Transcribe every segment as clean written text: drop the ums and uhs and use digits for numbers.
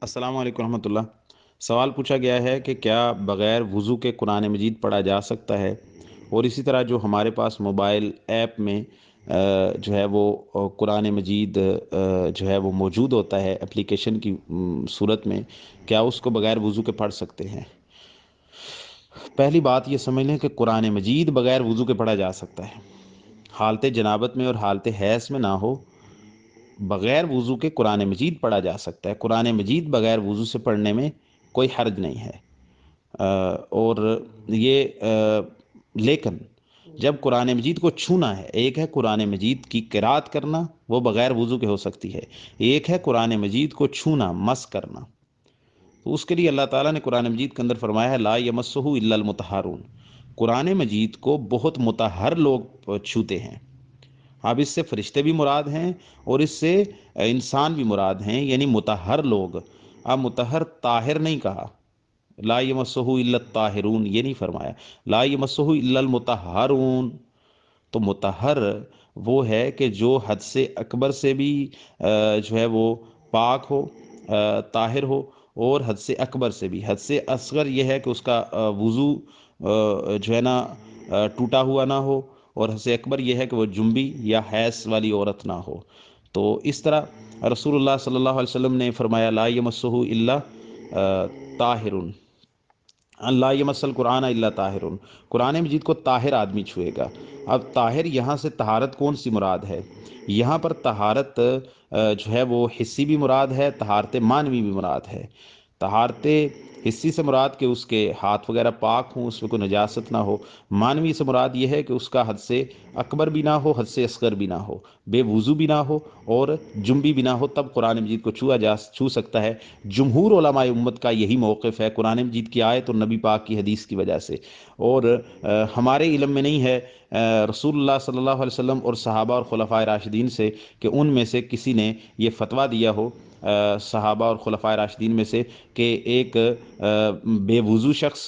السلام علیکم رحمۃ اللہ۔ سوال پوچھا گیا ہے کہ کیا بغیر وضو کے قرآن مجید پڑھا جا سکتا ہے؟ اور اسی طرح جو ہمارے پاس موبائل ایپ میں جو ہے وہ قرآن مجید جو ہے وہ موجود ہوتا ہے اپلیکیشن کی صورت میں، کیا اس کو بغیر وضو کے پڑھ سکتے ہیں؟ پہلی بات یہ سمجھ لیں کہ قرآن مجید بغیر وضو کے پڑھا جا سکتا ہے، حالت جنابت میں اور حالت حیض میں نہ ہو، بغیر وضو کے قرآن مجید پڑھا جا سکتا ہے۔ قرآن مجید بغیر وضو سے پڑھنے میں کوئی حرج نہیں ہے۔ اور یہ لیکن جب قرآن مجید کو چھونا ہے، ایک ہے قرآن مجید کی قرات کرنا، وہ بغیر وضو کے ہو سکتی ہے، ایک ہے قرآن مجید کو چھونا، مس کرنا، تو اس کے لیے اللہ تعالیٰ نے قرآن مجید کے اندر فرمایا ہے لا یمسہ الا المطہرون۔ قرآن مجید کو بہت مطہر لوگ چھوتے ہیں۔ اب اس سے فرشتے بھی مراد ہیں اور اس سے انسان بھی مراد ہیں، یعنی مطہر لوگ۔ اب مطہر طاہر نہیں کہا، لا یمسہ الا الطاہرون یہ نہیں فرمایا، لا یمسہ الا المطہرون۔ تو مطہر وہ ہے کہ جو حد سے اکبر سے بھی جو ہے وہ پاک ہو، طاہر ہو، اور حد سے اکبر سے بھی۔ حد سے اصغر یہ ہے کہ اس کا وضو جو ہے نا ٹوٹا ہوا نہ ہو، اور حد سے اکبر یہ ہے کہ وہ جنبی یا حیض والی عورت نہ ہو۔ تو اس طرح رسول اللہ صلی اللہ علیہ وسلم نے فرمایا لا یمسہ الا طاہر، لا یمس القرآن الا طاہر۔ قرآن مجید کو طاہر آدمی چھوئے گا۔ اب طاہر یہاں سے طہارت کون سی مراد ہے؟ یہاں پر طہارت جو ہے وہ حسی بھی مراد ہے، طہارت معنوی بھی مراد ہے۔ طہارت حسی سے مراد کہ اس کے ہاتھ وغیرہ پاک ہوں، اس میں کوئی نجاست نہ ہو۔ معنوی سے مراد یہ ہے کہ اس کا حد سے اکبر بھی نہ ہو، حد سے اصغر بھی نہ ہو، بے وضو بھی نہ ہو اور جنبی بھی نہ ہو، تب قرآن مجید کو چھو سکتا ہے۔ جمہور علماء امت کا یہی موقف ہے، قرآن مجید کی آیت اور نبی پاک کی حدیث کی وجہ سے۔ اور ہمارے علم میں نہیں ہے رسول اللہ صلی اللہ علیہ وسلم اور صحابہ اور خلفائے راشدین سے کہ ان میں سے کسی نے یہ فتویٰ دیا ہو، صحابہ اور خلفائے راشدین میں سے، کہ ایک بے وضو شخص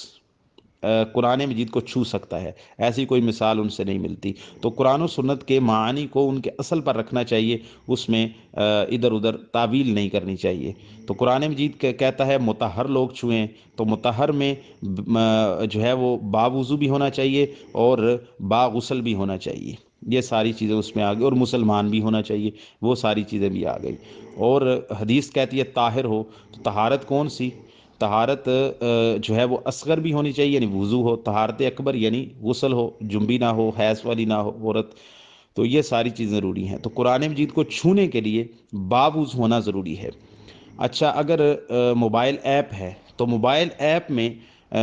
قرآن مجید کو چھو سکتا ہے۔ ایسی کوئی مثال ان سے نہیں ملتی۔ تو قرآن و سنت کے معانی کو ان کے اصل پر رکھنا چاہیے، اس میں ادھر ادھر تعویل نہیں کرنی چاہیے۔ تو قرآن مجید کہتا ہے مطہر لوگ چھوئیں، تو مطہر میں جو ہے وہ با وضو بھی ہونا چاہیے اور با غسل بھی ہونا چاہیے۔ یہ ساری چیزیں اس میں آ گئی، اور مسلمان بھی ہونا چاہیے، وہ ساری چیزیں بھی آ گئی۔ اور حدیث کہتی ہے طاہر ہو، تو طہارت کون سی؟ طہارت جو ہے وہ اصغر بھی ہونی چاہیے، یعنی وضو ہو، طہارت اکبر یعنی غسل ہو، جنبی نہ ہو، حیض والی نہ ہو عورت۔ تو یہ ساری چیزیں ضروری ہیں۔ تو قرآن مجید کو چھونے کے لیے باوضو ہونا ضروری ہے۔ اچھا، اگر موبائل ایپ ہے تو موبائل ایپ میں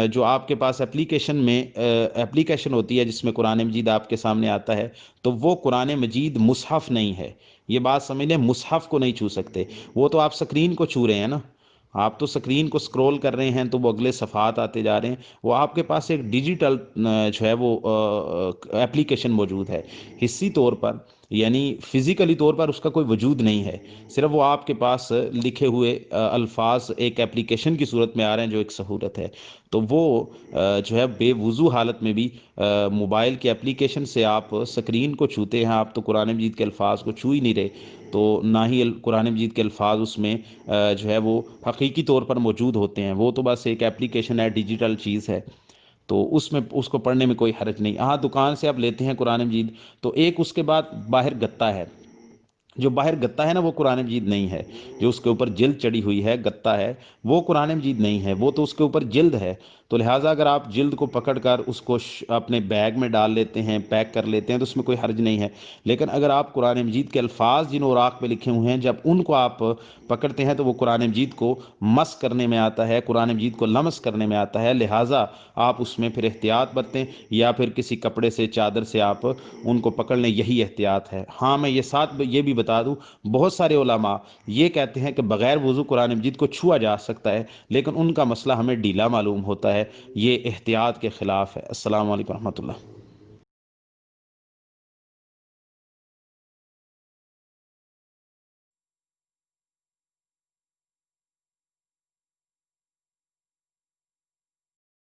جو آپ کے پاس اپلیکیشن ہوتی ہے جس میں قرآن مجید آپ کے سامنے آتا ہے، تو وہ قرآن مجید مصحف نہیں ہے۔ یہ بات سمجھ لیں، مصحف کو نہیں چھو سکتے۔ وہ تو آپ سکرین کو چھو رہے ہیں نا، آپ تو سکرین کو سکرول کر رہے ہیں تو وہ اگلے صفحات آتے جا رہے ہیں۔ وہ آپ کے پاس ایک ڈیجیٹل جو ہے وہ اپلیکیشن موجود ہے، حصی طور پر یعنی فزیکلی طور پر اس کا کوئی وجود نہیں ہے، صرف وہ آپ کے پاس لکھے ہوئے الفاظ ایک اپلیکیشن کی صورت میں آ رہے ہیں جو ایک سہولت ہے۔ تو وہ جو ہے بے وضو حالت میں بھی موبائل کے اپلیکیشن سے آپ سکرین کو چھوتے ہیں، آپ تو قرآن مجید کے الفاظ کو چھو ہی نہیں رہے، تو نہ ہی قرآن مجید کے الفاظ اس میں جو ہے وہ حقیقی طور پر موجود ہوتے ہیں۔ وہ تو بس ایک اپلیکیشن ہے، ڈیجیٹل چیز ہے، تو اس میں اس کو پڑھنے میں کوئی حرج نہیں۔ ہاں، دکان سے آپ لیتے ہیں قرآن مجید تو ایک اس کے بعد باہر گتا ہے، جو باہر گتا ہے نا وہ قرآن مجید نہیں ہے، جو اس کے اوپر جلد چڑھی ہوئی ہے، گتا ہے، وہ قرآن مجید نہیں ہے، وہ تو اس کے اوپر جلد ہے۔ تو لہٰذا اگر آپ جلد کو پکڑ کر اس کو اپنے بیگ میں ڈال لیتے ہیں، پیک کر لیتے ہیں، تو اس میں کوئی حرج نہیں ہے۔ لیکن اگر آپ قرآن مجید کے الفاظ جن اوراق پہ لکھے ہوئے ہیں جب ان کو آپ پکڑتے ہیں تو وہ قرآن مجید کو مس کرنے میں آتا ہے، قرآن مجید کو لمس کرنے میں آتا ہے، لہٰذا آپ اس میں پھر احتیاط برتیں، یا پھر کسی کپڑے سے، چادر سے آپ ان کو پکڑ لیں، یہی احتیاط ہے۔ ہاں، میں یہ بھی بتا دوں، بہت سارے علماء یہ کہتے ہیں کہ بغیر وضو قرآن مجید کو چھوا جا سکتا ہے، لیکن ان کا مسئلہ ہمیں ڈھیلا معلوم ہوتا ہے، یہ احتیاط کے خلاف ہے۔ السلام علیکم ورحمۃ اللہ۔